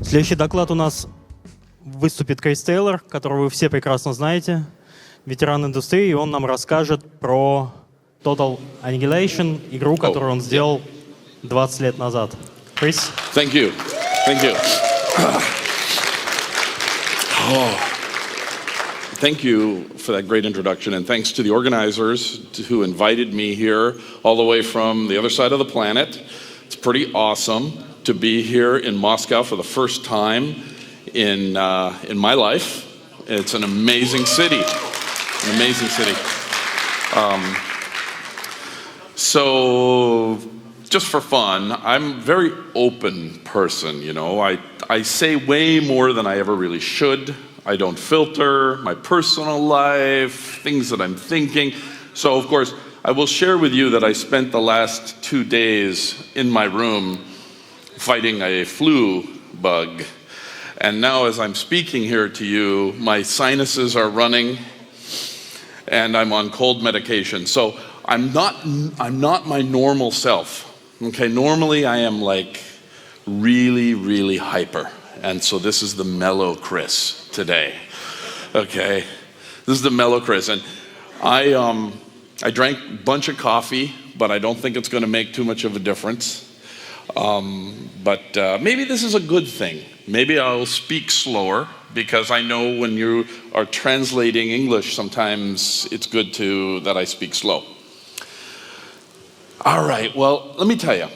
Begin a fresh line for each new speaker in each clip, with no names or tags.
Следующий доклад у нас выступит Крис Тейлор, которого вы все прекрасно знаете, ветеран индустрии, и он нам расскажет про Total Annihilation, игру, которую он сделал 20 лет назад. Крис?
Thank you. Thank you. Thank you for that great introduction, and thanks to the organizers who invited me here all the way from the other side of the planet. It's pretty awesome to be here in Moscow for the first time in my life. It's an amazing city, an amazing city. So just for fun, I'm a very open person, you know. I say way more than I ever really should. I don't filter my personal life, things that I'm thinking. So, of course, I will share with you that I spent the last 2 days in my room fighting a flu bug. And now as I'm speaking here to you, my sinuses are running and I'm on cold medication. So I'm not my normal self. Okay, normally I am like really, really hyper. And so this is the mellow Chris today. Okay, this is the mellow Chris. And I drank a bunch of coffee, but I don't think it's going to make too much of a difference. But maybe this is a good thing. Maybe I'll speak slower, because I know when you are translating English, sometimes it's good that I speak slow. All right, well, let me tell you.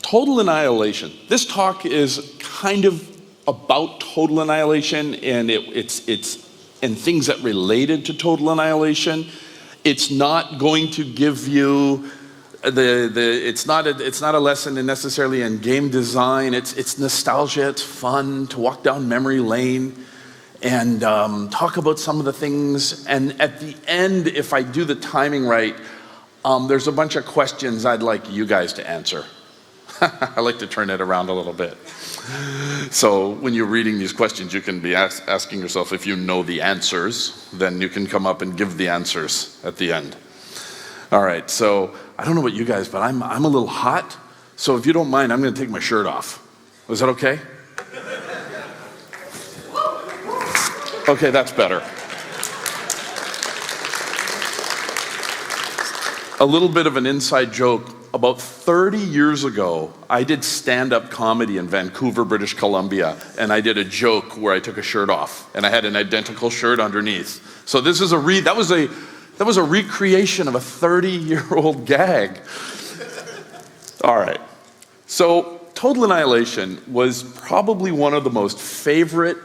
Total Annihilation. This talk is kind of about Total Annihilation and it's and things that related to Total Annihilation. It's not going to give you it's not a lesson necessarily in game design. It's nostalgia. It's fun to walk down memory lane and talk about some of the things. And at the end, if I do the timing right, there's a bunch of questions I'd like you guys to answer. I like to turn it around a little bit. So when you're reading these questions, you can be asking yourself if you know the answers, then you can come up and give the answers at the end. All right, so I don't know about you guys, but I'm a little hot. So if you don't mind, I'm going to take my shirt off. Is that okay? Okay, that's better. A little bit of an inside joke. About 30 years ago, I did stand-up comedy in Vancouver, British Columbia, and I did a joke where I took a shirt off, and I had an identical shirt underneath. So this is that was a recreation of a 30-year-old gag. All right. So Total Annihilation was probably one of the most favorite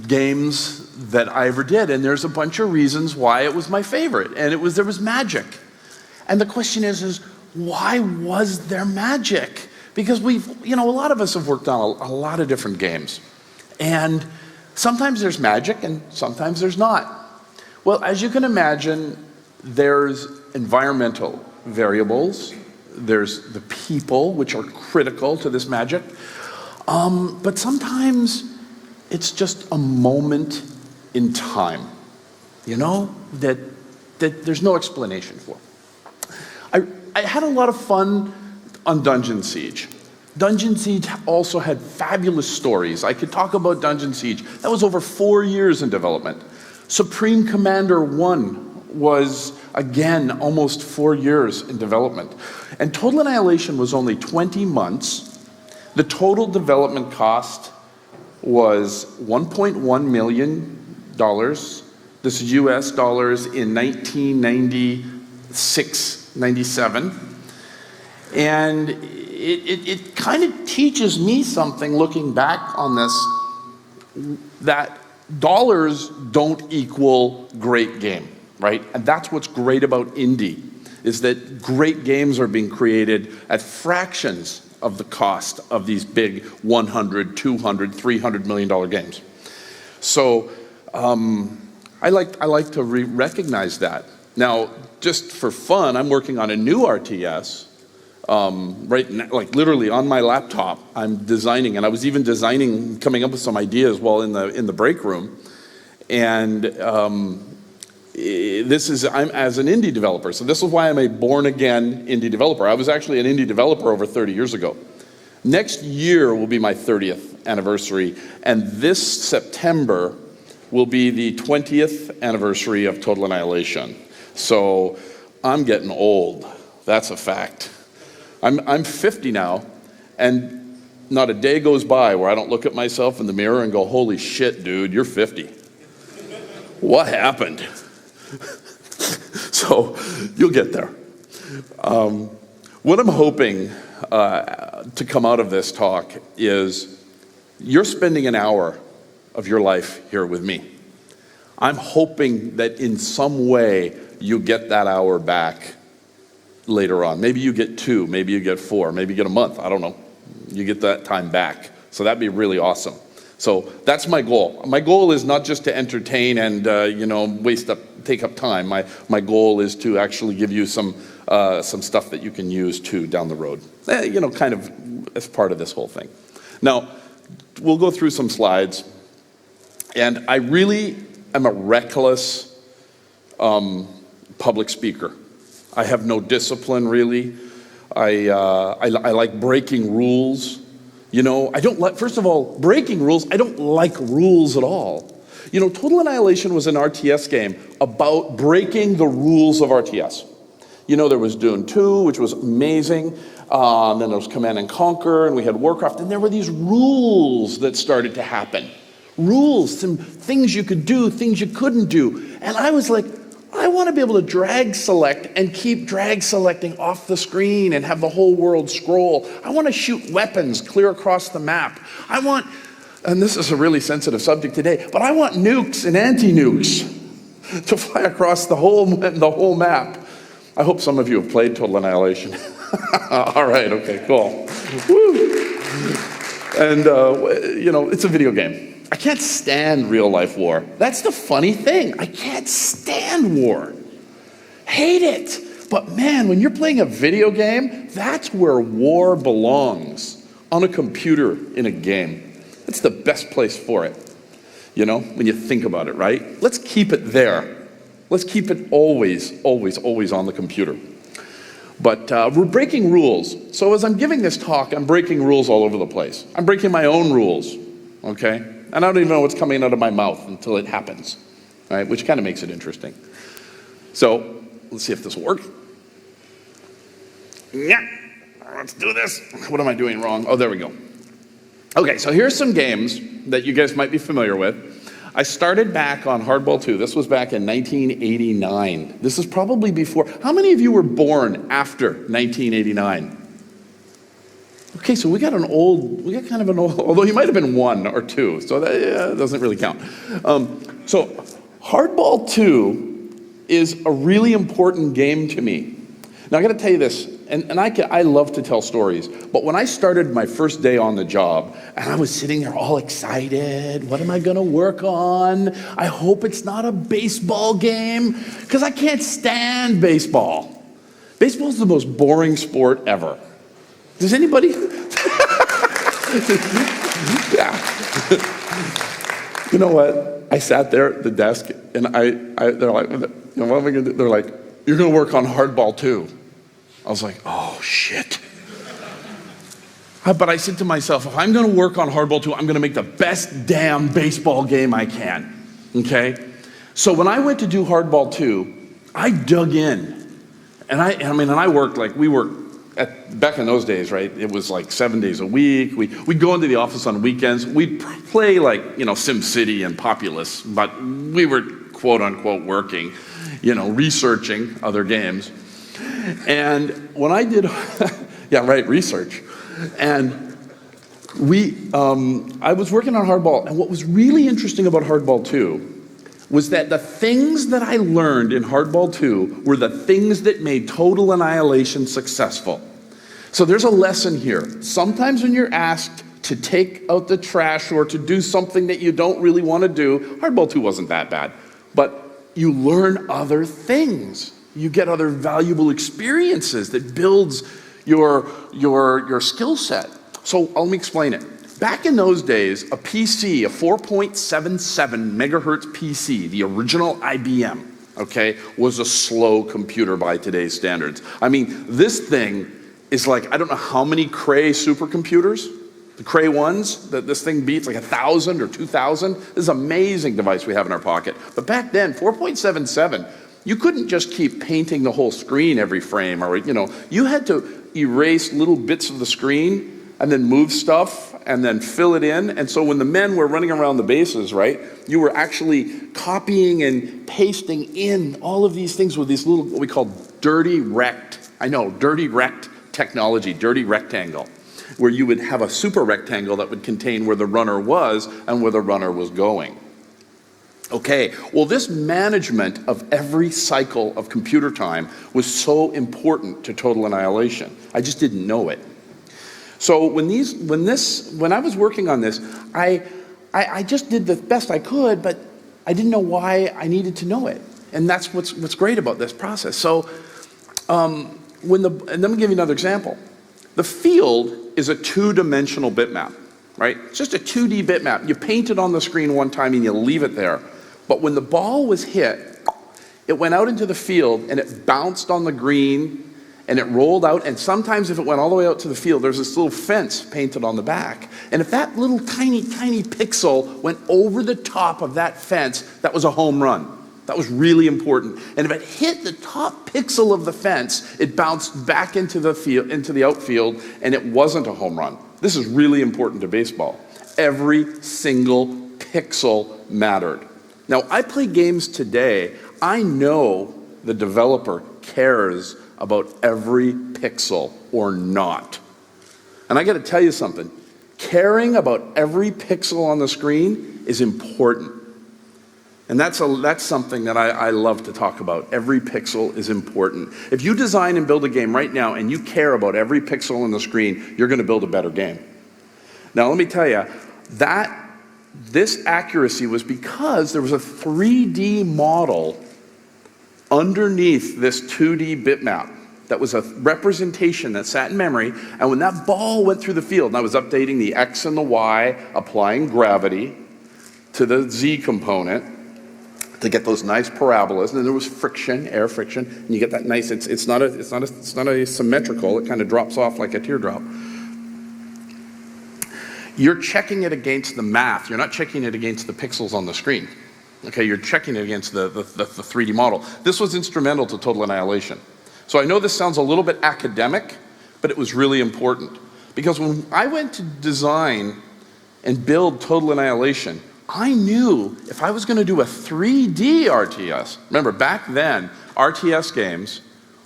games that I ever did, and there's a bunch of reasons why it was my favorite, and there was magic. And the question is why was there magic? Because a lot of us have worked on a lot of different games. And sometimes there's magic and sometimes there's not. Well, as you can imagine, there's environmental variables. There's the people, which are critical to this magic. But sometimes it's just a moment in time, that there's no explanation for. I had a lot of fun on Dungeon Siege. Dungeon Siege also had fabulous stories. I could talk about Dungeon Siege. That was over 4 years in development. Supreme Commander 1 was, again, almost 4 years in development. And Total Annihilation was only 20 months. The total development cost was $1.1 million. This is US dollars in 1996. 97, and it kind of teaches me something looking back on this, that dollars don't equal great game, right? And that's what's great about indie, is that great games are being created at fractions of the cost of these big $100, $200, $300 million games. So I like to recognize that. Now, just for fun, I'm working on a new RTS right now, like literally on my laptop. I'm designing, and I was even coming up with some ideas while in the break room. And I'm as an indie developer. So this is why I'm a born again indie developer. I was actually an indie developer over 30 years ago. Next year will be my 30th anniversary, and this September will be the 20th anniversary of Total Annihilation. So I'm getting old. That's a fact. I'm 50 now, and not a day goes by where I don't look at myself in the mirror and go, holy shit, dude, you're 50. What happened? So you'll get there. What I'm hoping to come out of this talk is you're spending an hour of your life here with me. I'm hoping that in some way you get that hour back later on. Maybe you get 2, maybe you get 4, maybe you get a month, I don't know. You get that time back. So that'd be really awesome. So that's my goal. My goal is not just to entertain and take up time. My goal is to actually give you some stuff that you can use too down the road. Kind of as part of this whole thing. Now, we'll go through some slides, and I really am a reckless public speaker. I have no discipline really. I like breaking rules. I don't like, first of all, breaking rules, I don't like rules at all. Total Annihilation was an RTS game about breaking the rules of RTS. There was Dune 2, which was amazing. Then there was Command and Conquer, and we had Warcraft, and there were these rules that started to happen. Rules, some things you could do, things you couldn't do. And I was like, I want to be able to drag select and keep drag selecting off the screen and have the whole world scroll. I want to shoot weapons clear across the map. I want, and this is a really sensitive subject today, but I want nukes and anti-nukes to fly across the whole map. I hope some of you have played Total Annihilation. All right, okay, cool. Woo. And, it's a video game. I can't stand real life war. That's the funny thing. I can't stand war. Hate it. But man, when you're playing a video game, that's where war belongs. On a computer in a game. It's the best place for it. When you think about it, right? Let's keep it there. Let's keep it always, always, always on the computer. But we're breaking rules. So as I'm giving this talk, I'm breaking rules all over the place. I'm breaking my own rules, okay? And I don't even know what's coming out of my mouth until it happens, right? Which kind of makes it interesting. So let's see if this will work. Yeah, let's do this. What am I doing wrong? Oh, there we go. Okay, so here's some games that you guys might be familiar with. I started back on Hardball 2. This was back in 1989. This is probably before. How many of you were born after 1989? Okay, so we got kind of an old, although you might have been 1 or 2, so that doesn't really count. So Hardball 2 is a really important game to me. Now I gotta tell you this, and I love to tell stories, but when I started my first day on the job, and I was sitting there all excited, what am I gonna work on? I hope it's not a baseball game, because I can't stand baseball. Baseball's the most boring sport ever. Does anybody? Yeah. You know what? I sat there at the desk, and they're like, what am I gonna do? They're like, you're gonna work on Hardball 2. I was like, oh shit. But I said to myself, if I'm gonna work on Hardball 2, I'm gonna make the best damn baseball game I can, okay? So when I went to do Hardball 2, I dug in. And I worked back in those days, right? It was like 7 days a week. We'd go into the office on weekends. We'd play SimCity and Populous, but we were quote unquote working, researching other games. And when I did, yeah, right, research. And I was working on Hardball, and what was really interesting about Hardball 2 was that the things that I learned in Hardball 2 were the things that made Total Annihilation successful. So there's a lesson here. Sometimes when you're asked to take out the trash or to do something that you don't really want to do, Hardball 2 wasn't that bad, but you learn other things. You get other valuable experiences that builds your skill set. So let me explain it. Back in those days, a PC, a 4.77 megahertz PC, the original IBM, okay, was a slow computer by today's standards. I mean, this thing is like, I don't know how many Cray supercomputers, the Cray ones that this thing beats, like 1,000 or 2,000. This is an amazing device we have in our pocket. But back then, 4.77, you couldn't just keep painting the whole screen every frame, or you had to erase little bits of the screen and then move stuff and then fill it in. And so when the men were running around the bases, right, you were actually copying and pasting in all of these things with these little, what we call dirty rect technology, dirty rectangle, where you would have a super rectangle that would contain where the runner was and where the runner was going. Okay, well, this management of every cycle of computer time was so important to Total Annihilation. I just didn't know it. So when I was working on this, I just did the best I could, but I didn't know why I needed to know it. And that's what's great about this process. So and let me give you another example. The field is a two-dimensional bitmap, right? It's just a 2D bitmap. You paint it on the screen one time and you leave it there. But when the ball was hit, it went out into the field and it bounced on the green and it rolled out. And sometimes if it went all the way out to the field, there's this little fence painted on the back. And if that little tiny pixel went over the top of that fence, that was a home run. That was really important. And if it hit the top pixel of the fence, it bounced back into the field, into the outfield, and it wasn't a home run. This is really important to baseball. Every single pixel mattered. Now, I play games today. I know the developer cares about every pixel or not. And I got to tell you something. Caring about every pixel on the screen is important. And that's something that I love to talk about. Every pixel is important. If you design and build a game right now and you care about every pixel on the screen, you're going to build a better game. Now, let me tell you, this accuracy was because there was a 3D model underneath this 2D bitmap that was a representation that sat in memory, and when that ball went through the field, and I was updating the X and the Y, applying gravity to the Z component to get those nice parabolas, and then there was friction, air friction, and you get that nice, it's not a symmetrical, it kind of drops off like a teardrop. You're checking it against the math. You're not checking it against the pixels on the screen. Okay, you're checking it against the 3D model. This was instrumental to Total Annihilation. So I know this sounds a little bit academic, but it was really important. Because when I went to design and build Total Annihilation, I knew if I was going to do a 3D RTS, remember back then, RTS games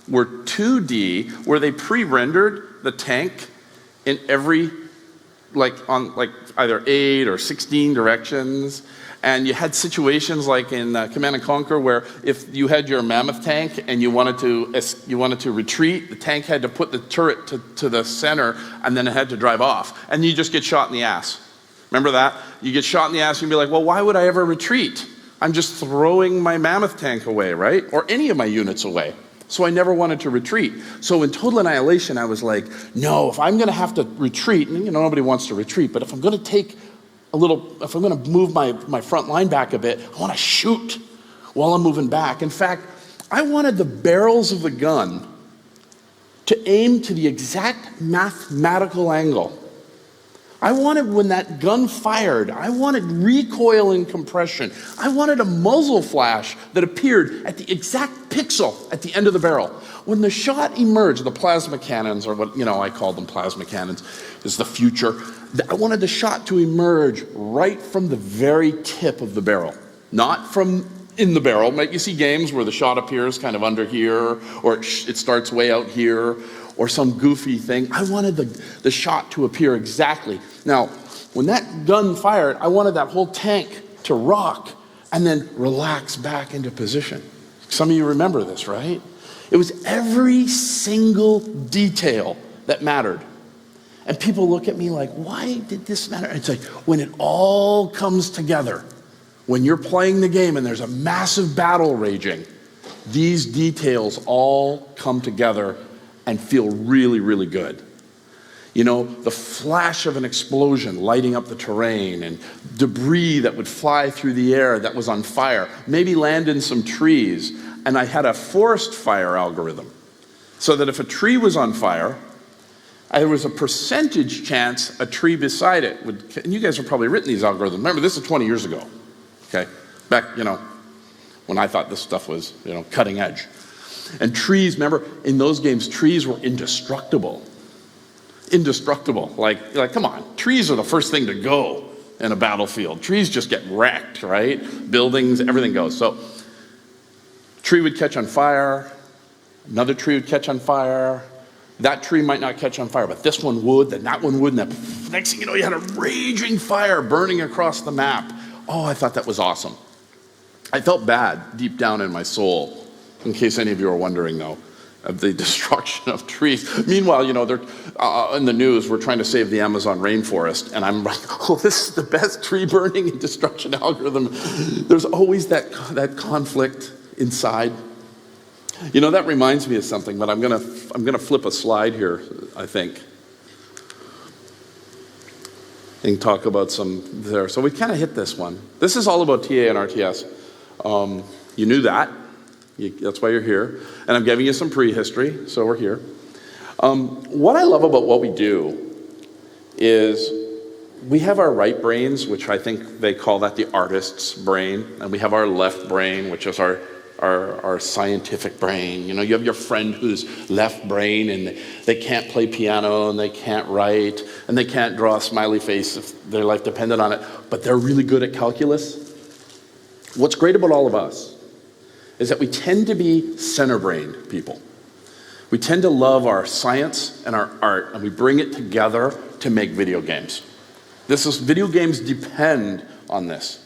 were 2D, where they pre-rendered the tank in every on either 8 or 16 directions, and you had situations like in Command & Conquer where if you had your mammoth tank and you wanted to retreat, the tank had to put the turret to the center, and then it had to drive off, and you just get shot in the ass. Remember that? You get shot in the ass and you'd be like, well, why would I ever retreat? I'm just throwing my mammoth tank away, right? Or any of my units away. So I never wanted to retreat. So in Total Annihilation, I was like, no, if I'm going to have to retreat, and nobody wants to retreat, but if I'm going to move my front line back a bit, I want to shoot while I'm moving back. In fact, I wanted the barrels of the gun to aim to the exact mathematical angle. I wanted, when that gun fired, I wanted recoil and compression. I wanted a muzzle flash that appeared at the exact pixel at the end of the barrel. When the shot emerged, the plasma cannons, or what I call them plasma cannons, is the future. I wanted the shot to emerge right from the very tip of the barrel, not from in the barrel. You see games where the shot appears kind of under here, or it starts way out here, or some goofy thing. I wanted the shot to appear exactly. Now, when that gun fired, I wanted that whole tank to rock and then relax back into position. Some of you remember this, right? It was every single detail that mattered. And people look at me like, why did this matter? It's like, when it all comes together, when you're playing the game and there's a massive battle raging, these details all come together and feel really, really good. The flash of an explosion lighting up the terrain, and debris that would fly through the air that was on fire, maybe land in some trees. And I had a forest fire algorithm, so that if a tree was on fire, there was a percentage chance a tree beside it would, and you guys have probably written these algorithms. Remember, this is 20 years ago, okay? Back, when I thought this stuff was, cutting edge. And trees, remember, in those games, trees were indestructible. Indestructible. Like, come on, trees are the first thing to go in a battlefield. Trees just get wrecked, right? Buildings, everything goes. So, tree would catch on fire, another tree would catch on fire. That tree might not catch on fire, but this one would, then that one would, and the next thing you know, you had a raging fire burning across the map. Oh, I thought that was awesome. I felt bad deep down in my soul, in case any of you are wondering, though, of the destruction of trees. Meanwhile, they're in the news, we're trying to save the Amazon rainforest, and I'm like, oh, this is the best tree burning and destruction algorithm. There's always that conflict inside. That reminds me of something, but I'm gonna flip a slide here, I think, and talk about some there. So we kind of hit this one. This is all about TA and RTS. You knew that. That's why you're here. And I'm giving you some prehistory, so we're here. What I love about what we do is we have our right brains, which I think they call that the artist's brain, and we have our left brain, which is our scientific brain. You have your friend who's left brain and they can't play piano and they can't write and they can't draw a smiley face if their life depended on it, but they're really good at calculus. What's great about all of us is that we tend to be center-brained people. We tend to love our science and our art, and we bring it together to make video games. Video games depend on this,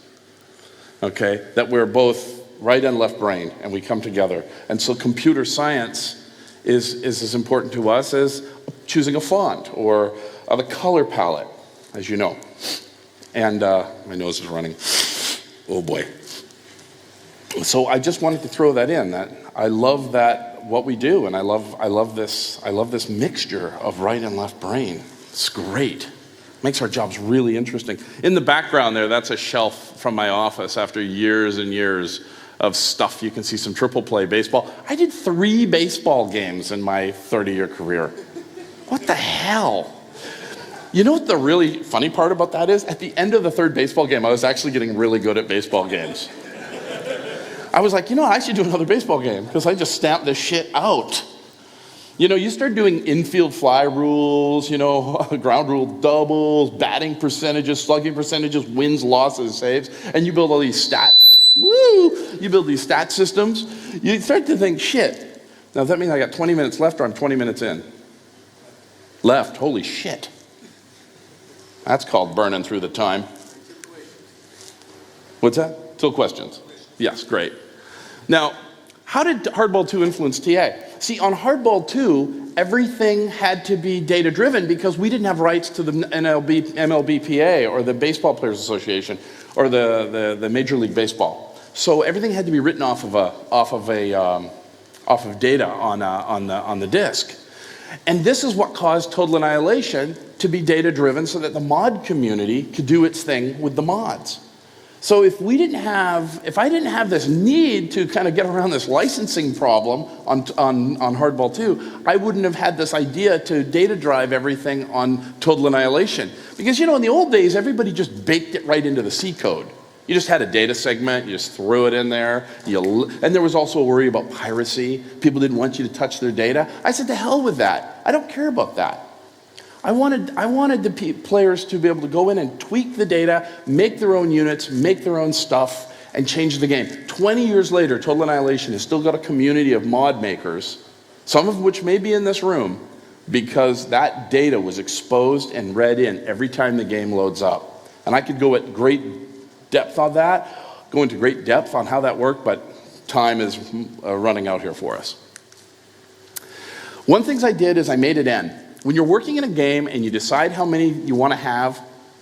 okay? That we're both right and left brain, and we come together. And so computer science is as important to us as choosing a font or the color palette, as you know. And my nose is running. Oh boy. So I just wanted to throw that in, that I love that what we do, and I love this mixture of right and left brain. It's great. Makes our jobs really interesting. In the background there, that's a shelf from my office after years and years of stuff. You can see some triple play baseball. I did 3 baseball games in my 30-year career. What the hell? You know what the really funny part about that is? At the end of the 3rd baseball game, I was actually getting really good at baseball games. I was like, I should do another baseball game because I just stamped this shit out. You start doing infield fly rules, ground rule doubles, batting percentages, slugging percentages, wins, losses, saves, and you build all these stats. Woo! You build these stat systems. You start to think, shit. Now, does that mean I got 20 minutes left or I'm 20 minutes in? Left. Holy shit. That's called burning through the time. What's that? Still questions? Yes, great. Now, how did Hardball 2 influence TA? See, on Hardball 2, everything had to be data-driven because we didn't have rights to the MLBPA or the Baseball Players Association or the Major League Baseball. So everything had to be written off of data on the disk. And this is what caused Total Annihilation to be data-driven so that the mod community could do its thing with the mods. So if I didn't have this need to kind of get around this licensing problem on Hardball 2, I wouldn't have had this idea to data drive everything on Total Annihilation. Because in the old days, everybody just baked it right into the C code. You just had a data segment, you just threw it in there, and there was also a worry about piracy. People didn't want you to touch their data. I said, to hell with that. I don't care about that. I wanted the players to be able to go in and tweak the data, make their own units, make their own stuff, and change the game. 20 years later, Total Annihilation has still got a community of mod makers, some of which may be in this room, because that data was exposed and read in every time the game loads up. And I could go at great depth on that, go into great depth on how that worked, but time is running out here for us. One thing I did is I made it n. When you're working in a game and you decide how many you want to have,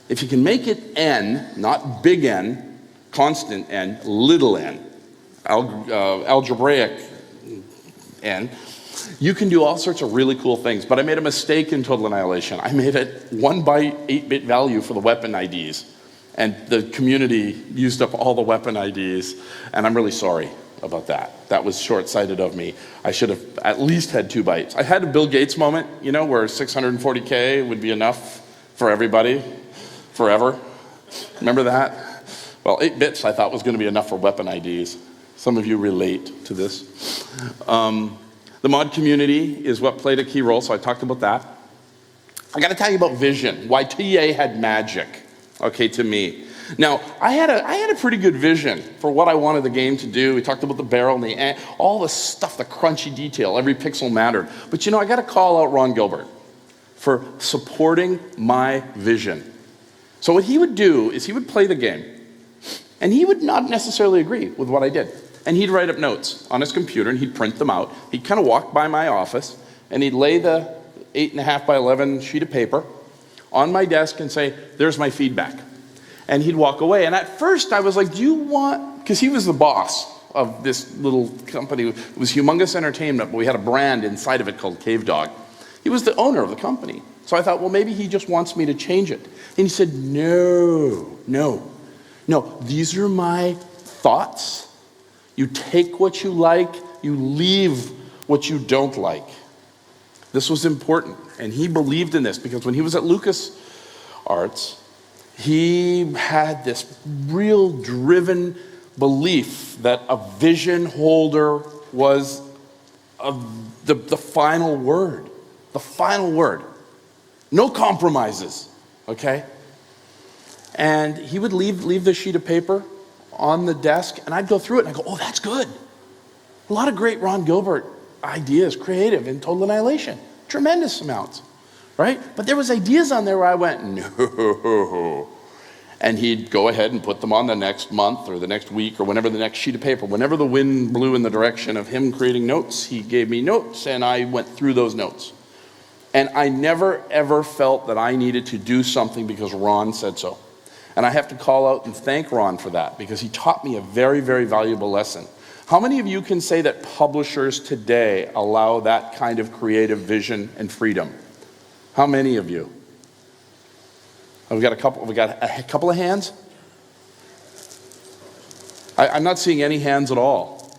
if you can make it n, not big N, constant n, little n, algebraic n, you can do all sorts of really cool things. But I made a mistake in Total Annihilation. I made it 1 byte 8-bit value for the weapon IDs. And the community used up all the weapon IDs, and I'm really sorry. about that. That was short-sighted of me. I should have at least had 2 bytes. I had a Bill Gates moment, where 640K would be enough for everybody forever. Remember that? Well, 8 bits I thought was going to be enough for weapon IDs. Some of you relate to this. The mod community is what played a key role, so I talked about that. I got to tell you about vision, why TA had magic, okay, to me. Now, I had a pretty good vision for what I wanted the game to do. We talked about the barrel and all the stuff, the crunchy detail, every pixel mattered. But I got to call out Ron Gilbert for supporting my vision. So what he would do is he would play the game, and he would not necessarily agree with what I did. And he'd write up notes on his computer, and he'd print them out. He'd kind of walk by my office, and he'd lay the 8.5 by 11 sheet of paper on my desk and say, there's my feedback. And he'd walk away. And at first I was like, do you want, because he was the boss of this little company. It was Humongous Entertainment, but we had a brand inside of it called Cave Dog. He was the owner of the company. So I thought, well, maybe he just wants me to change it. And he said, no, these are my thoughts. You take what you like, you leave what you don't like. This was important, and he believed in this because when he was at LucasArts, he had this real driven belief that a vision holder was the final word. The final word. No compromises, okay? And he would leave the sheet of paper on the desk, and I'd go through it, and I'd go, oh, that's good. A lot of great Ron Gilbert ideas, creative in Total Annihilation. Tremendous amounts, right? But there was ideas on there where I went, no. And he'd go ahead and put them on the next month or the next week or whenever the next sheet of paper. Whenever the wind blew in the direction of him creating notes, he gave me notes, and I went through those notes. And I never, ever felt that I needed to do something because Ron said so. And I have to call out and thank Ron for that because he taught me a very, very valuable lesson. How many of you can say that publishers today allow that kind of creative vision and freedom? How many of you? We got a couple of hands? I'm not seeing any hands at all.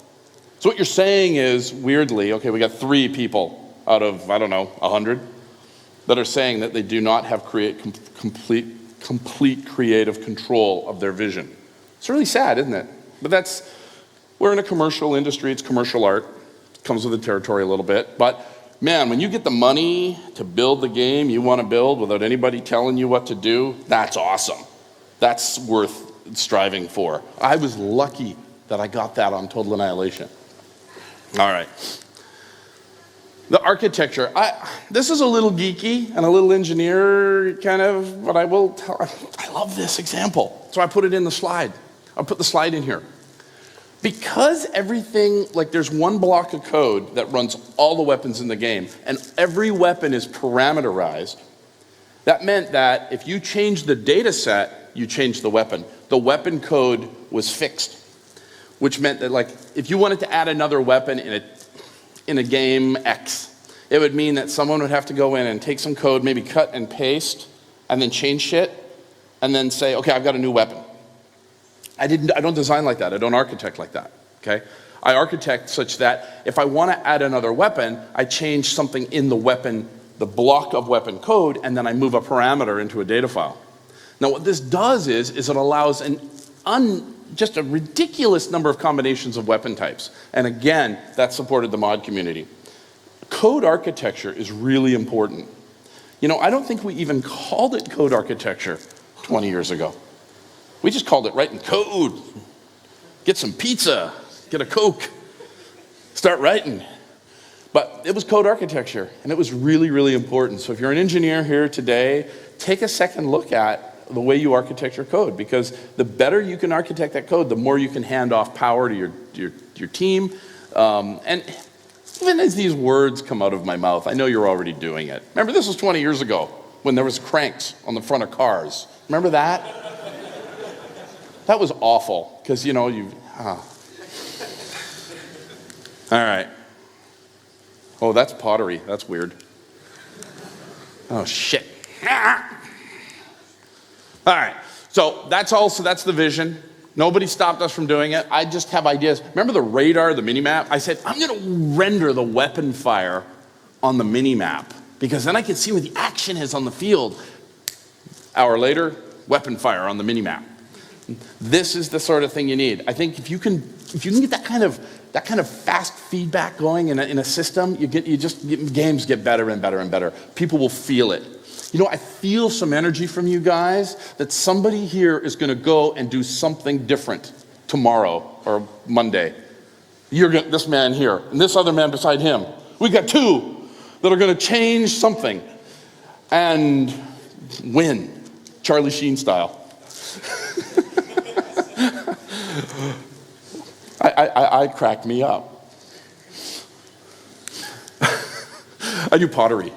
So what you're saying is, weirdly, okay, we got 3 people out of, 100 that are saying that they do not have complete creative control of their vision. It's really sad, isn't it? But we're in a commercial industry, it's commercial art. It comes with the territory a little bit. But man, when you get the money to build the game you want to build without anybody telling you what to do, that's awesome. That's worth striving for. I was lucky that I got that on Total Annihilation. All right. The architecture, this is a little geeky and a little engineer kind of, but I love this example. So I put it in the slide. I'll put the slide in here. Because everything, like there's one block of code that runs all the weapons in the game, and every weapon is parameterized, that meant that if you changed the data set, you changed the weapon. The weapon code was fixed, which meant that like if you wanted to add another weapon in a game X, it would mean that someone would have to go in and take some code, maybe cut and paste, and then change shit, and then say, okay, I've got a new weapon. I don't design like that. I don't architect like that, okay? I architect such that if I want to add another weapon, I change something in the weapon, the block of weapon code, and then I move a parameter into a data file. Now what this does is it allows just a ridiculous number of combinations of weapon types. And again, that supported the mod community. Code architecture is really important. I don't think we even called it code architecture 20 years ago. We just called it writing code. Get some pizza, get a Coke, start writing. But it was code architecture, and it was really, really important. So if you're an engineer here today, take a second look at the way you architect your code, because the better you can architect that code, the more you can hand off power to your team. And even as these words come out of my mouth, I know you're already doing it. Remember, this was 20 years ago when there was cranks on the front of cars. Remember that? That was awful, because, All right. Oh, that's pottery. That's weird. Oh, shit. All right. So that's the vision. Nobody stopped us from doing it. I just have ideas. Remember the radar, the mini-map? I said, I'm going to render the weapon fire on the mini-map because then I can see where the action is on the field. Hour later, weapon fire on the mini-map. This is the sort of thing you need. I think if you can get that kind of fast feedback going in a system, games get better and better and better. People will feel it. You know, I feel some energy from you guys that somebody here is going to go and do something different tomorrow or Monday. This man here and this other man beside him. We got two that are going to change something and win, Charlie Sheen style. I cracked me up. I do pottery.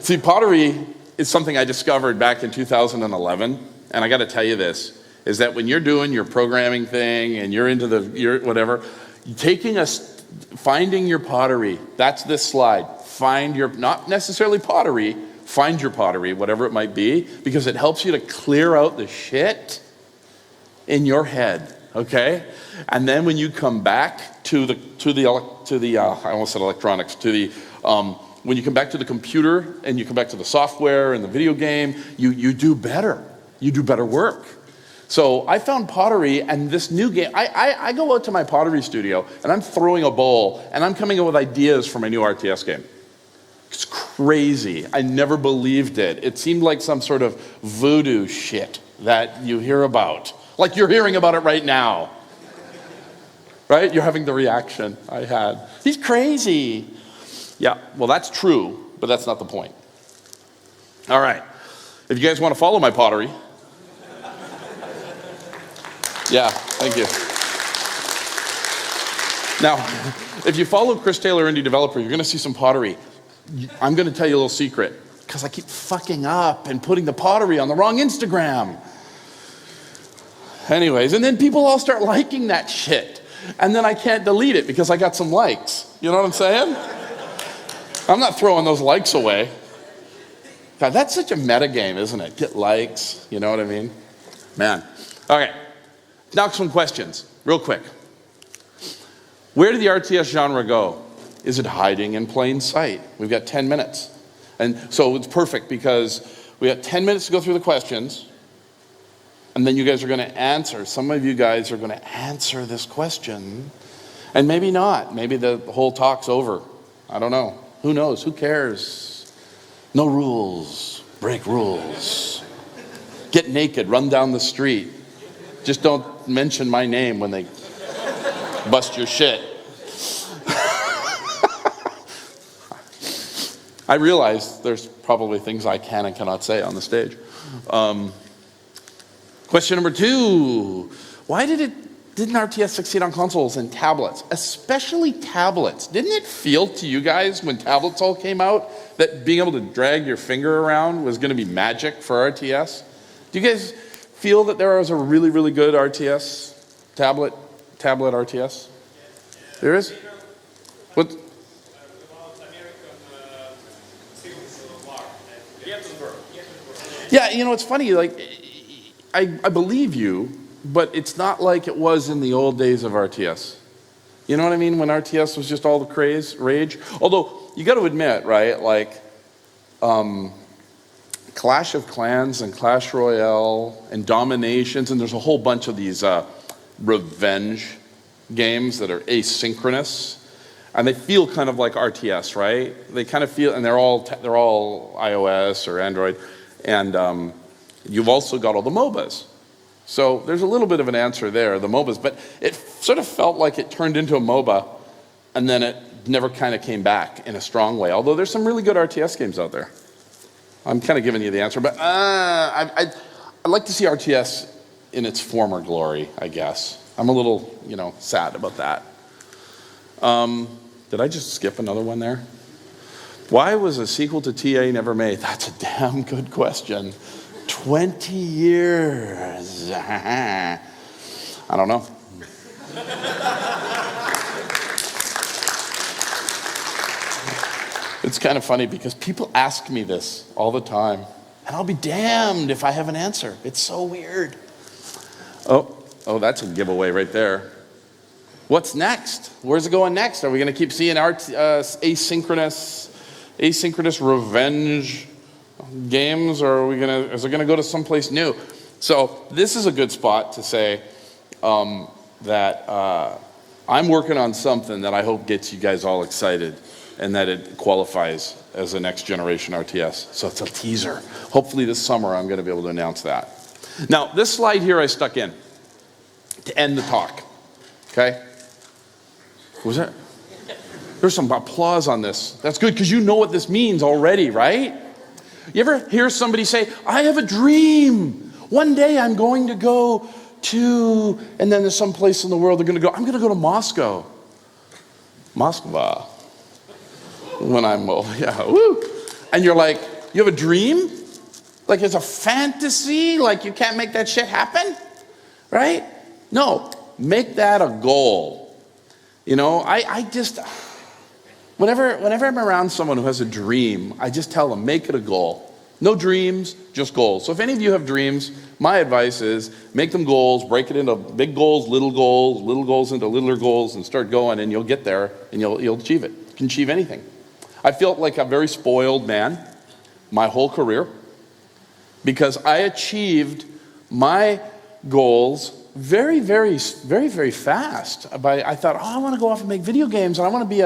See, pottery is something I discovered back in 2011, and I got to tell you this, is that when you're doing your programming thing and you're into whatever, finding your pottery, that's this slide. Not necessarily pottery, find your pottery, whatever it might be, because it helps you to clear out the shit in your head, okay? And then when you come back to the I almost said electronics, when you come back to the computer and you come back to the software and the video game, you do better. You do better work. So I found pottery and this new game. I go out to my pottery studio and I'm throwing a bowl and I'm coming up with ideas for my new RTS game. It's crazy. I never believed it. It seemed like some sort of voodoo shit that you hear about. Like you're hearing about it right now. Right? You're having the reaction I had. He's crazy. Yeah, well, that's true, but that's not the point. All right. If you guys want to follow my pottery. Yeah, thank you. Now, if you follow Chris Taylor, Indie Developer, you're going to see some pottery. I'm going to tell you a little secret, because I keep fucking up and putting the pottery on the wrong Instagram. Anyways, and then people all start liking that shit. And then I can't delete it because I got some likes. You know what I'm saying? I'm not throwing those likes away. God, that's such a meta game, isn't it? Get likes, you know what I mean? Man. Okay, now some questions, real quick. Where did the RTS genre go? Is it hiding in plain sight? We've got 10 minutes. And so it's perfect because we have 10 minutes to go through the questions, and then you guys are going to answer. Some of you guys are going to answer this question, and maybe not. Maybe the whole talk's over. I don't know. Who knows? Who cares? No rules. Break rules. Get naked. Run down the street. Just don't mention my name when they bust your shit. I realize there's probably things I can and cannot say on the stage. Question number 2. Why didn't RTS succeed on consoles and tablets, especially tablets? Didn't it feel to you guys when tablets all came out that being able to drag your finger around was going to be magic for RTS? Do you guys feel that there was a really, really good RTS, tablet RTS? There is? What? Yeah, you know, it's funny, like, I believe you, but it's not like it was in the old days of RTS. You know what I mean? When RTS was just all the rage. Although, you got to admit, right, like, Clash of Clans and Clash Royale and Dominations, and there's a whole bunch of these revenge games that are asynchronous, and they feel kind of like RTS, right? They kind of feel, and they're all iOS or Android, and you've also got all the MOBAs. So there's a little bit of an answer there, the MOBAs, but it sort of felt like it turned into a MOBA, and then it never kind of came back in a strong way, although there's some really good RTS games out there. I'm kind of giving you the answer, but I'd like to see RTS in its former glory, I guess. I'm a little, sad about that. Did I just skip another one there? Why was a sequel to TA never made? That's a damn good question. 20 years. I don't know. It's kind of funny because people ask me this all the time, and I'll be damned if I have an answer. It's so weird. Oh, that's a giveaway right there. What's next? Where's it going next? Are we going to keep seeing asynchronous revenge games, or is it going to go to someplace new? So this is a good spot to say that I'm working on something that I hope gets you guys all excited, and that it qualifies as a next generation RTS. So it's a teaser. Hopefully this summer I'm going to be able to announce that. Now, this slide here I stuck in to end the talk. Okay? Was there? There's some applause on this. That's good, because you know what this means already, right? You ever hear somebody say, I have a dream. One day I'm going to go to, and then there's some place in the world I'm going to go to Moscow. Moskva. When I'm old, yeah, woo. And you're like, you have a dream? Like it's a fantasy? Like you can't make that shit happen? Right? No, make that a goal. You know, I just, whenever I'm around someone who has a dream, I just tell them, make it a goal. No dreams, just goals. So if any of you have dreams, my advice is make them goals, break it into big goals, little goals into littler goals, and start going, and you'll get there, and you'll achieve it. You can achieve anything. I felt like a very spoiled man my whole career because I achieved my goals very, very, very, very fast. I thought, I want to go off and make video games, and I want to be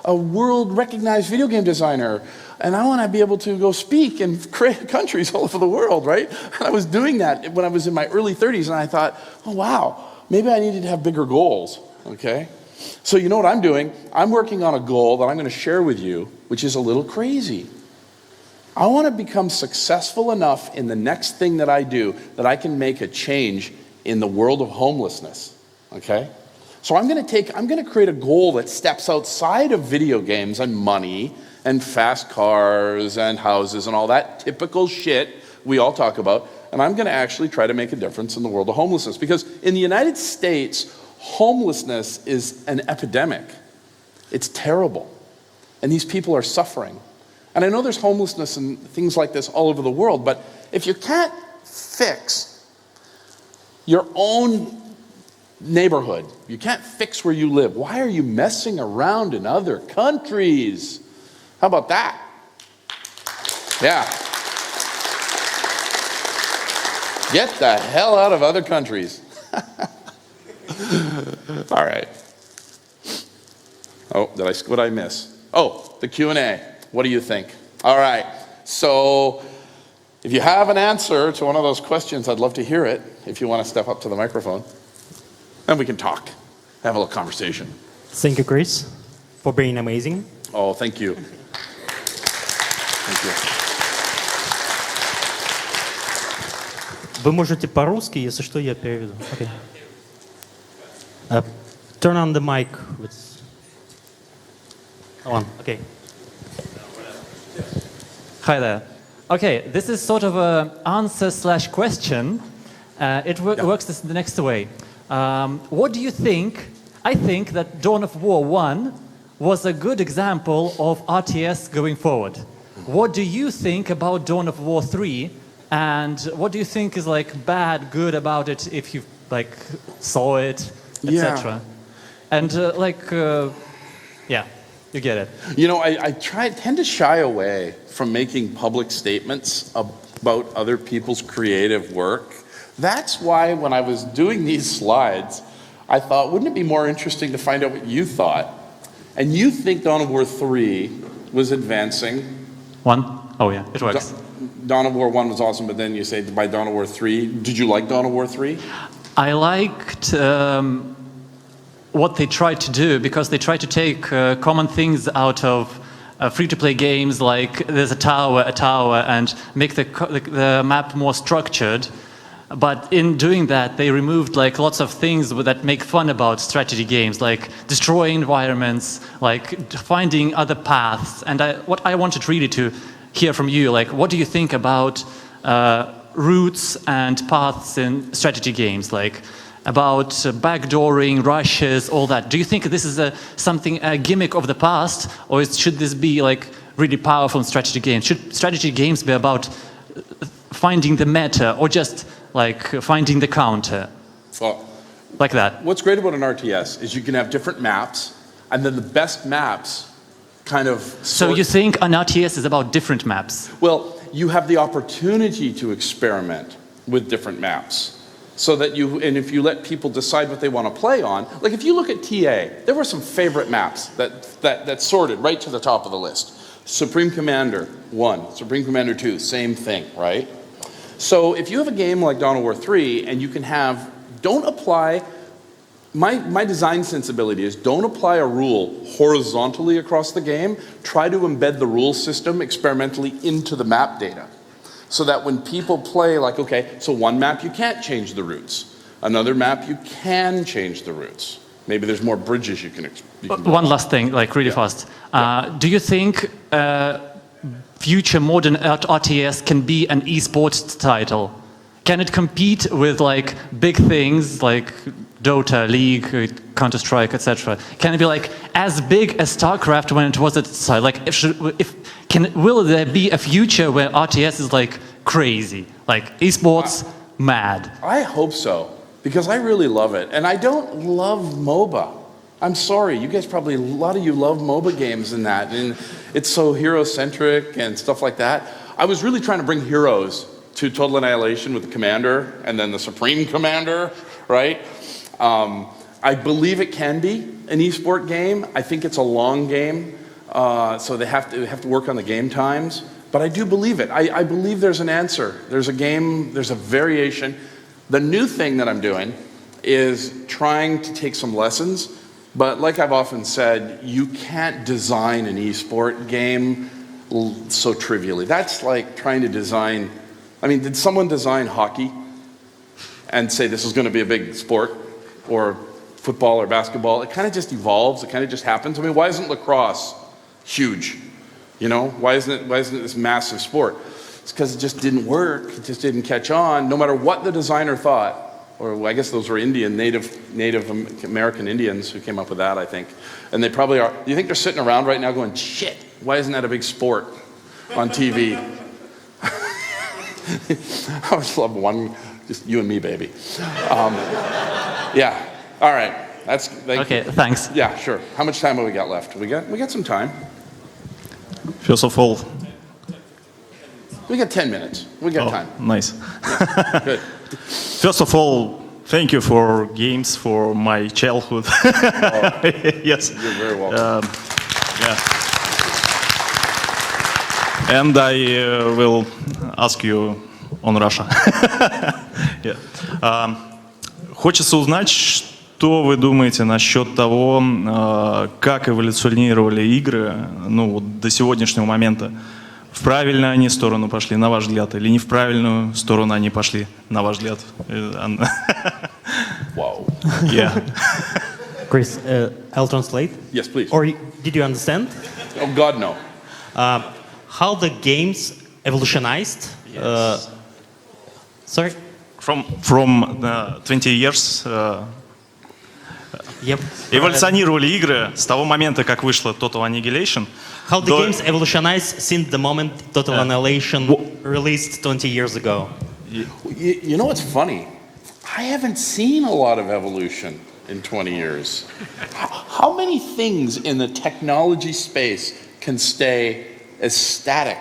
a world-recognized video game designer, and I want to be able to go speak in countries all over the world, right? And I was doing that when I was in my early 30s, and I thought, oh, wow, maybe I needed to have bigger goals, okay? So you know what I'm doing? I'm working on a goal that I'm going to share with you, which is a little crazy. I want to become successful enough in the next thing that I do that I can make a change in the world of homelessness, okay? So I'm going to create a goal that steps outside of video games and money and fast cars and houses and all that typical shit we all talk about, and I'm going to actually try to make a difference in the world of homelessness, because in the United States, homelessness is an epidemic. It's terrible. And these people are suffering. And I know there's homelessness and things like this all over the world, but if you can't fix your own neighborhood, you can't fix where you live, why are you messing around in other countries? How about that? Yeah. Get the hell out of other countries. All right. Oh, what did I miss? Oh, the Q&A. What do you think? All right. So if you have an answer to one of those questions, I'd love to hear it if you want to step up to the microphone. And we can talk, have a little conversation.
Thank you, Chris, for being amazing.
Oh, thank you. Thank you.
Вы можете по-русски, если что, я переведу. Okay. Turn on the mic. On. Okay.
Hi there. Okay, this is sort of an answer/question. It works the next way. What do you think? I think that Dawn of War 1 was a good example of RTS going forward. What do you think about Dawn of War 3? And what do you think is like bad, good about it if you like saw it, etc.? And yeah, you get it.
You know, I tend to shy away from making public statements about other people's creative work. That's why when I was doing these slides, I thought, wouldn't it be more interesting to find out what you thought? And you think Dawn of War 3 was advancing.
1? Oh yeah, it works.
Dawn of War 1 was awesome, but then you say by Dawn of War 3, did you like Dawn of War 3?
I liked what they tried to do, because they tried to take common things out of free-to-play games, like there's a tower, and make the map more structured. But in doing that, they removed like lots of things that make fun about strategy games, like destroying environments, like finding other paths. And what I wanted really to hear from you, like, what do you think about routes and paths in strategy games, like about backdooring, rushes, all that? Do you think this is a gimmick of the past, or should this be like really powerful in strategy games? Should strategy games be about finding the meta, or just like finding the counter?
Well,
Like that.
what's great about an RTS is you can have different maps, and then the best maps kind of
So you think an RTS is about different maps?
Well, you have the opportunity to experiment with different maps. So that and if you let people decide what they want to play on, like if you look at TA, there were some favorite maps that sorted right to the top of the list. Supreme Commander 1, Supreme Commander 2, same thing, right? So if you have a game like Dawn of War 3 and you can don't apply, my design sensibility is don't apply a rule horizontally across the game, try to embed the rule system experimentally into the map data. So that when people play, like, okay, so one map you can't change the routes. Another map you can change the routes. Maybe there's more bridges you can
One last thing, like really fast. Do you think future modern RTS can be an esports title? Can it compete with like big things like Dota, League, Counter-Strike, etc.? Can it be like as big as StarCraft when it was at its time? Like, will there be a future where RTS is like crazy, like esports mad?
I hope so, because I really love it, and I don't love MOBA. I'm sorry, you guys probably, a lot of you love MOBA games and that, and it's so hero-centric and stuff like that. I was really trying to bring heroes to Total Annihilation with the Commander and then the Supreme Commander, right? I believe it can be an esport game. I think it's a long game, so they have to work on the game times. But I do believe it. I believe there's an answer. There's a game, there's a variation. The new thing that I'm doing is trying to take some lessons. But like I've often said, you can't design an esport game so trivially. That's like trying to design, I mean, did someone design hockey and say this is going to be a big sport? Or football or basketball? It kind of just evolves. It kind of just happens. I mean, why isn't lacrosse huge? You know, why isn't it this massive sport? It's because it just didn't work. It just didn't catch on. No matter what the designer thought, or I guess those were Native American Indians who came up with that, I think. And they probably are. Do you think they're sitting around right now going, shit, why isn't that a big sport on TV? I always love one, just you and me, baby. Yeah. All right.
Okay. Thanks.
Yeah. Sure. How much time have we got left? We got some time.
First of all,
We got 10 minutes. We got time.
nice.
Yeah. Good.
First of all, thank you for games for my childhood. Yes.
You're very welcome.
Yeah. And I will ask you on Russia. Yeah. Хочется узнать, что вы думаете насчет того, как эволюционировали игры, ну, вот до сегодняшнего момента. В правильную они сторону пошли, на ваш взгляд, или не в правильную сторону они пошли, на ваш взгляд?
Wow.
Yeah.
Chris, I'll translate.
Yes, please.
Or did you understand?
Oh, God, no.
How the games evolutionized?
Yes.
Sorry?
From 20 years.
Yep.
Эволюционировали игры с того момента, как вышло Total Annihilation.
How the games evolutionized since the moment Total Annihilation released 20 years ago.
You know what's funny? I haven't seen a lot of evolution in 20 years. How many things in the technology space can stay as static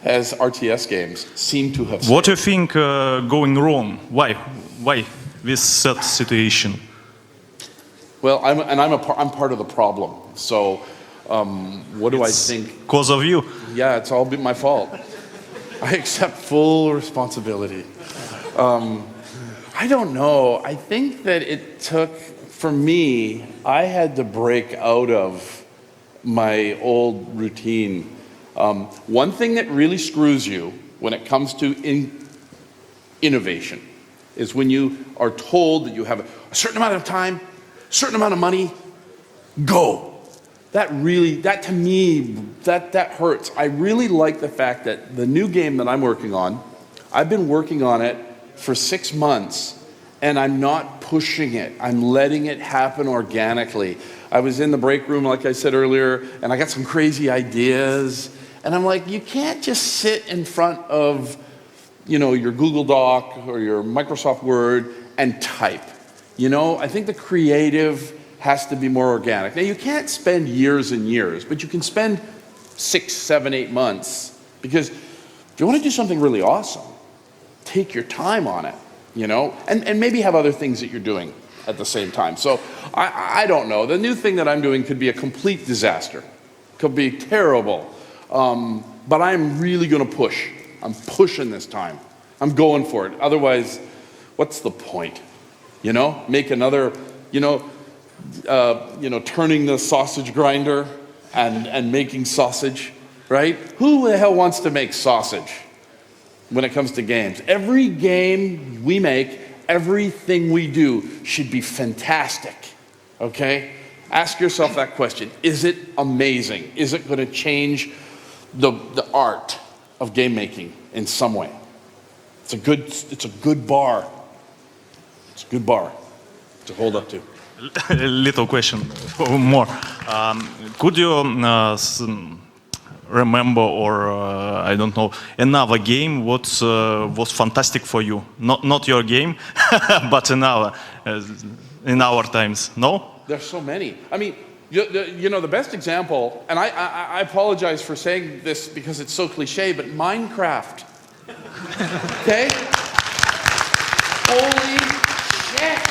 as RTS games seem to have?
What do you think going wrong? Why this that situation?
Well, I'm part of the problem. So, what do I think?
Because of you.
Yeah, it's all been my fault. I accept full responsibility. I don't know. I think that it took, for me, I had to break out of my old routine. One thing that really screws you when it comes to innovation is when you are told that you have a certain amount of time, certain amount of money, go. That to me, that hurts. I really like the fact that the new game that I'm working on, I've been working on it for 6 months, and I'm not pushing it. I'm letting it happen organically. I was in the break room, like I said earlier, and I got some crazy ideas, and I'm like, you can't just sit in front of, your Google Doc or your Microsoft Word and type. You know, I think the creative has to be more organic. Now, you can't spend years and years, but you can spend 6, 7, 8 months, because if you want to do something really awesome, take your time on it, you know, and maybe have other things that you're doing at the same time. So I don't know. The new thing that I'm doing could be a complete disaster, could be terrible, but I'm really going to push. I'm pushing this time. I'm going for it. Otherwise, what's the point? You know, make another, turning the sausage grinder and making sausage, right? Who the hell wants to make sausage when it comes to games? Every game we make, everything we do should be fantastic, okay? Ask yourself that question. Is it amazing? Is it going to change the art of game making in some way? It's a good bar. It's a good bar to hold up to.
Little question more. Could you remember, or I don't know, another game what was fantastic for you? Not your game, but in our times. No?
There's so many. I mean, the best example, and I apologize for saying this because it's so cliche, but Minecraft. Okay? Holy shit!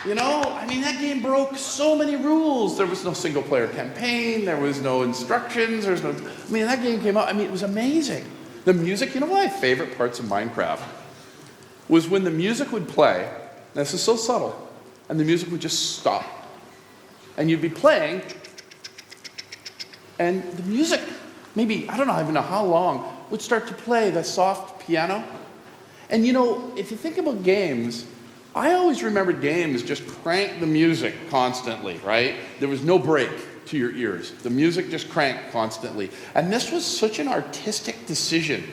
You know, I mean, that game broke so many rules. There was no single-player campaign. There was no instructions. That game came out. I mean, it was amazing. The music, you know, one of my favorite parts of Minecraft was when the music would play. This is so subtle. And the music would just stop. And you'd be playing, and the music, maybe, I don't even know how long, would start to play the soft piano. And you know, if you think about games, I always remembered games just crank the music constantly, right? There was no break to your ears. The music just cranked constantly. And this was such an artistic decision.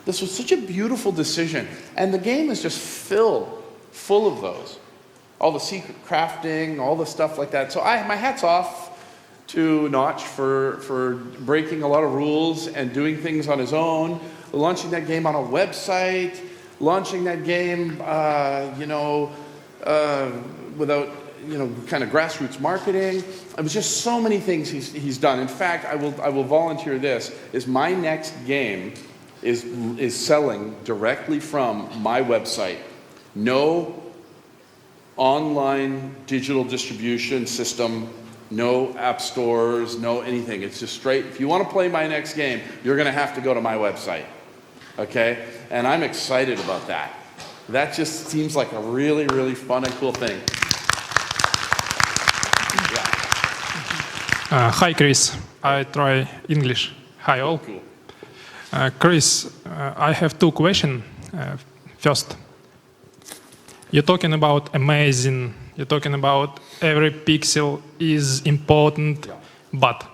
This was such a beautiful decision. And the game is just full of those. All the secret crafting, all the stuff like that. So my hat's off to Notch for breaking a lot of rules and doing things on his own, launching that game on a website, launching that game, without, kind of grassroots marketing. It was just so many things he's done. In fact, I will volunteer this, is my next game is selling directly from my website. No online digital distribution system, no app stores, no anything. It's just straight. If you want to play my next game, you're going to have to go to my website. Okay? And I'm excited about that. That just seems like a really, really fun and cool thing. Yeah.
Hi, Chris. I try English. Hi, all.
Cool.
Chris, I have 2 questions. First, you're talking about amazing. You're talking about every pixel is important, but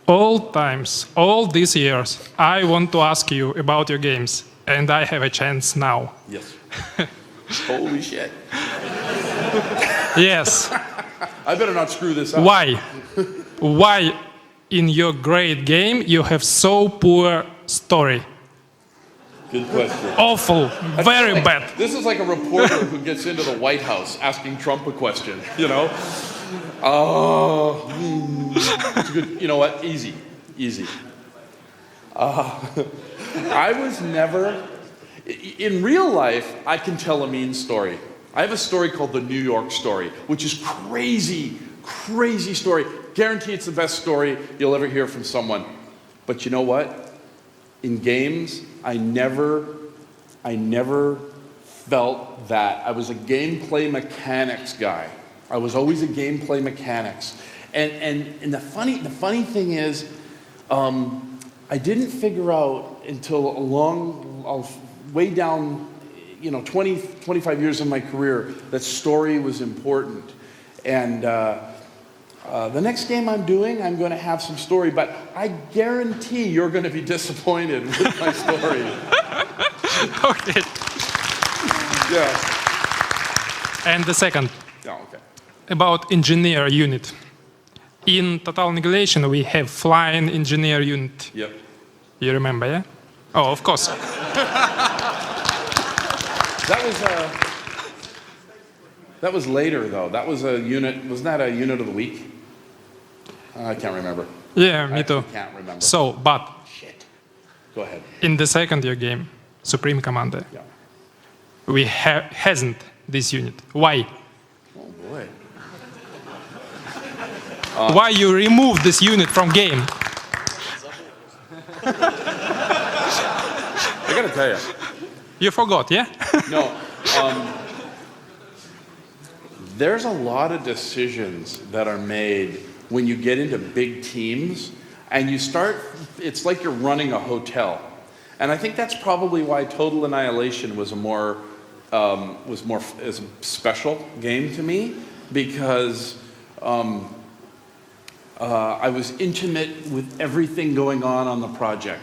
all these years, I want to ask you about your games, and I have a chance now.
Yes. Holy shit.
Yes.
I better not screw this up.
Why? Why in your great game you have so poor story?
Good question.
Awful, very bad.
This is like a reporter who gets into the White House asking Trump a question, you know? Oh, it's good. You know what? Easy. I was never, in real life, I can tell a mean story. I have a story called the New York story, which is crazy story. Guarantee it's the best story you'll ever hear from someone. But you know what? In games, I never felt that. I was a gameplay mechanics guy. I was always a gameplay mechanics. And the funny thing is, I didn't figure out until way down, 20, 25 years of my career, that story was important. And the next game I'm doing, I'm going to have some story, but I guarantee you're going to be disappointed with my story.
Okay.
Yeah.
And the second,
Oh, okay.
about engineer unit. In Total Annihilation, we have flying engineer unit.
Yep.
You remember, yeah? Oh, of course.
That was later, though. That was a unit. Wasn't that a unit of the week? I can't remember.
Yeah, me too.
I can't remember.
So, but
Shit. Go ahead.
in the second year game, Supreme Commander,
Yeah.
we hasn't this unit. Why?
Oh boy.
Why you remove this unit from game?
I gotta tell you.
You forgot, yeah?
No. There's a lot of decisions that are made when you get into big teams and you start, it's like you're running a hotel. And I think that's probably why Total Annihilation was is a special game to me, because I was intimate with everything going on the project.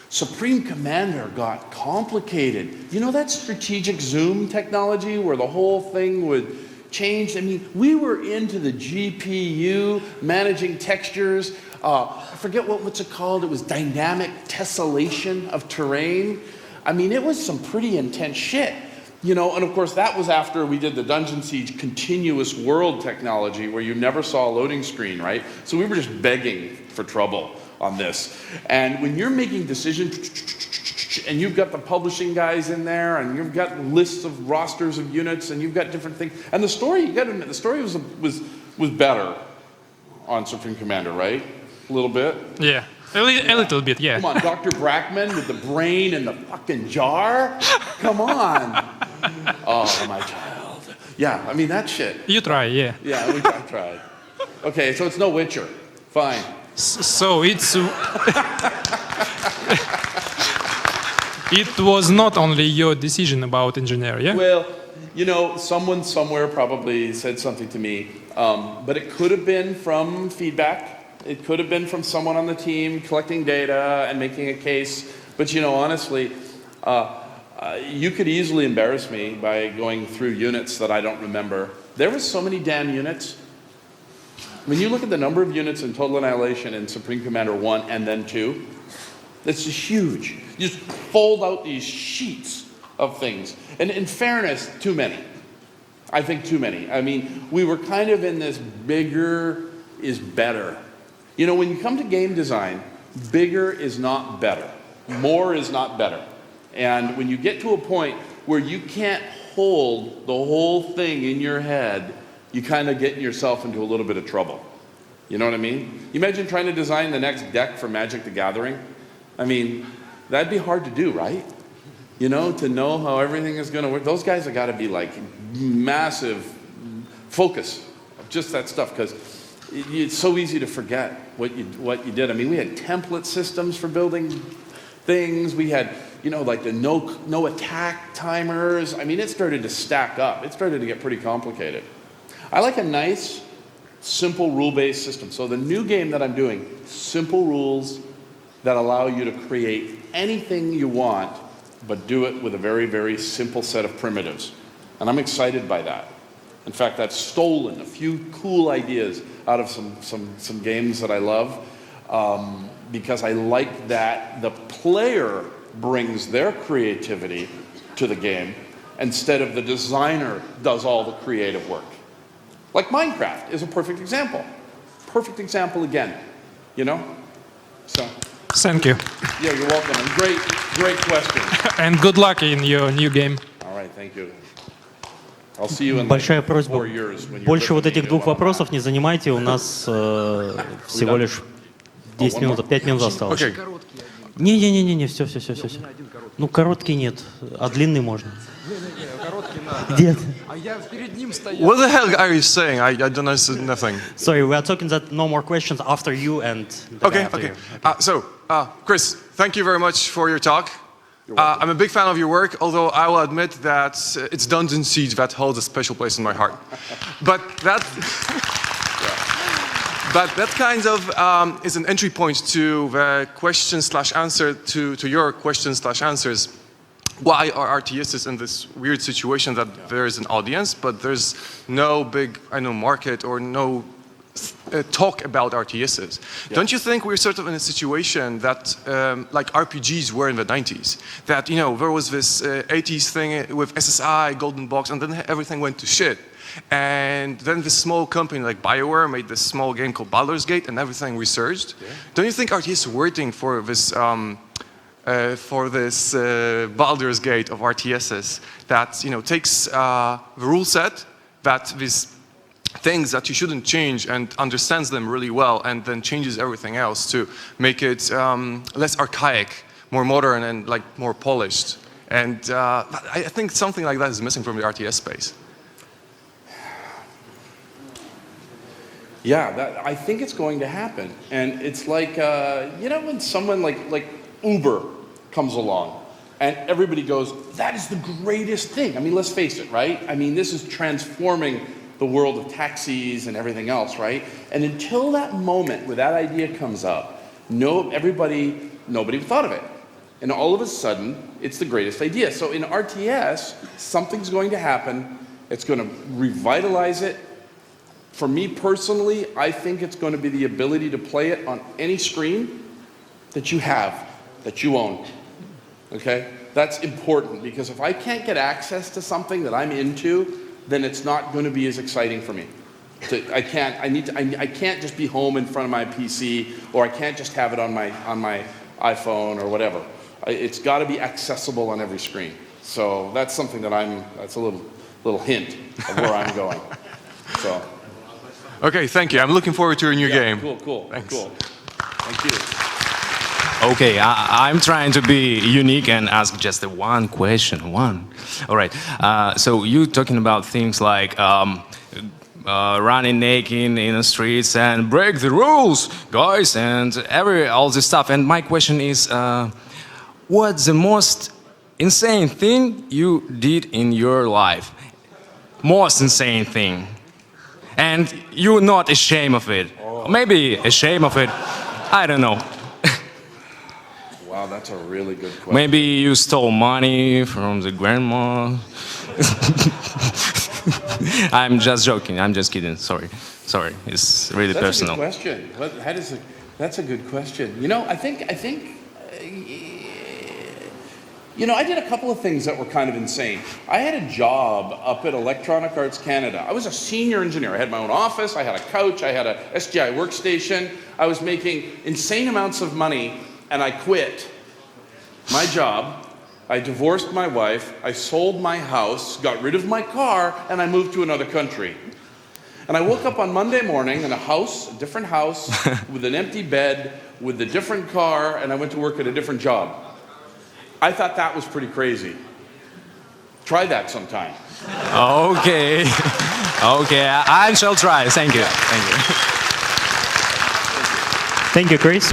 Supreme Commander got complicated. You know that strategic zoom technology where the whole thing would change? I mean, we were into the GPU, managing textures. I forget what's it called. It was dynamic tessellation of terrain. I mean, it was some pretty intense shit. You know, and of course that was after we did the Dungeon Siege continuous world technology where you never saw a loading screen, right? So we were just begging for trouble on this. And when you're making decisions, and you've got the publishing guys in there, and you've got lists of rosters of units, and you've got different things. And the story, you got to admit, the story was better on Supreme Commander, right? A little bit.
Yeah, a little bit, yeah.
Come on, Dr. Brackman with the brain in the fucking jar. Come on. Oh, my child. Yeah, I mean that shit.
You try, yeah.
Yeah, I tried. Okay, so it's no Witcher. Fine.
So it's it was not only your decision about engineer, yeah?
Well, you know, someone somewhere probably said something to me, but it could have been from feedback. It could have been from someone on the team collecting data and making a case. But you know, honestly, you could easily embarrass me by going through units that I don't remember. There were so many damn units. When you look at the number of units in Total Annihilation in Supreme Commander 1 and then 2, it's just huge. You just fold out these sheets of things. And in fairness, too many. I think too many. I mean, we were kind of in this bigger is better. You know, when you come to game design, bigger is not better. More is not better. And when you get to a point where you can't hold the whole thing in your head, you kind of get yourself into a little bit of trouble. You know what I mean? You imagine trying to design the next deck for Magic the Gathering? I mean, that'd be hard to do, right? You know, to know how everything is going to work. Those guys have got to be like massive focus of just that stuff, because it's so easy to forget what you did. I mean, we had template systems for building things. We had, you know, like the no attack timers. I mean, it started to stack up. It started to get pretty complicated. I like a nice, simple rule-based system. So the new game that I'm doing, simple rules that allow you to create anything you want, but do it with a very, very simple set of primitives. And I'm excited by that. In fact, I've stolen a few cool ideas out of some games that I love, because I like that the player brings their creativity to the game instead of the designer does all the creative work. Like Minecraft is a perfect example. Perfect example again, you know? So.
Thank you.
Yeah, you're welcome. And great question.
And good luck in your new game.
All right, thank you. I'll see you in
Большая
like
просьба,
4 years when you're
больше вот
living
этих
in
двух
Omaha.
вопросов не занимайте, у нас всего лишь 10 минут, 5 минут осталось.
Okay.
Не, все. Ну, короткий нет, а длинный можно. Нет.
What the hell are you saying? I don't understand nothing.
Sorry, we are talking that no more questions after you and the guy after you.
So, Chris, thank you very much for your talk. I'm a big fan of your work, although I will admit that it's Dungeon Siege that holds a special place in my heart. But that kind of is an entry point to the question/answer to your questions/answers. Why are RTSs in this weird situation that there is an audience, but there's no big, market or no talk about RTSs. Don't you think we're sort of in a situation that, like RPGs were in the 90s, that, you know, there was this 80s thing with SSI, Golden Box, and then everything went to shit. And then this small company like BioWare made this small game called Baldur's Gate, and everything resurged. Yeah. Don't you think RTS is waiting for this Baldur's Gate of RTSs that, you know, takes the rule set that these things that you shouldn't change and understands them really well, and then changes everything else to make it less archaic, more modern, and like more polished? And I think something like that is missing from the RTS space.
Yeah, I think it's going to happen. And it's like, you know, when someone like Uber comes along and everybody goes, that is the greatest thing. I mean, let's face it, right? I mean, this is transforming the world of taxis and everything else, right? And until that moment where that idea comes up, nobody thought of it. And all of a sudden, it's the greatest idea. So in RTS, something's going to happen. It's going to revitalize it. For me personally, I think it's going to be the ability to play it on any screen that you have, that you own. Okay? That's important, because if I can't get access to something that I'm into, then it's not going to be as exciting for me. I can't just be home in front of my PC, or I can't just have it on my iPhone or whatever. It's got to be accessible on every screen. So that's something that's a little hint of where I'm going. So.
Okay, thank you. I'm looking forward to your new game.
Cool.
Thanks.
Cool. Thank you.
Okay, I'm trying to be unique and ask just one question. All right. So you talking about things like running naked in the streets and break the rules, guys, and all this stuff. And my question is, what's the most insane thing you did in your life? Most insane thing. And you're not ashamed of it. Oh. Maybe ashamed of it. I don't know.
Wow, that's a really good question.
Maybe you stole money from the grandma. I'm just joking. I'm just kidding. Sorry. It's really personal.
That's a good question. That's a good question. You know, I think. You know, I did a couple of things that were kind of insane. I had a job up at Electronic Arts Canada. I was a senior engineer. I had my own office, I had a couch, I had a SGI workstation. I was making insane amounts of money, and I quit my job. I divorced my wife, I sold my house, got rid of my car, and I moved to another country. And I woke up on Monday morning in a different house, with an empty bed, with a different car, and I went to work at a different job. I thought that was pretty crazy. Try that sometime.
Okay, I shall try. Thank you.
Thank you, Chris.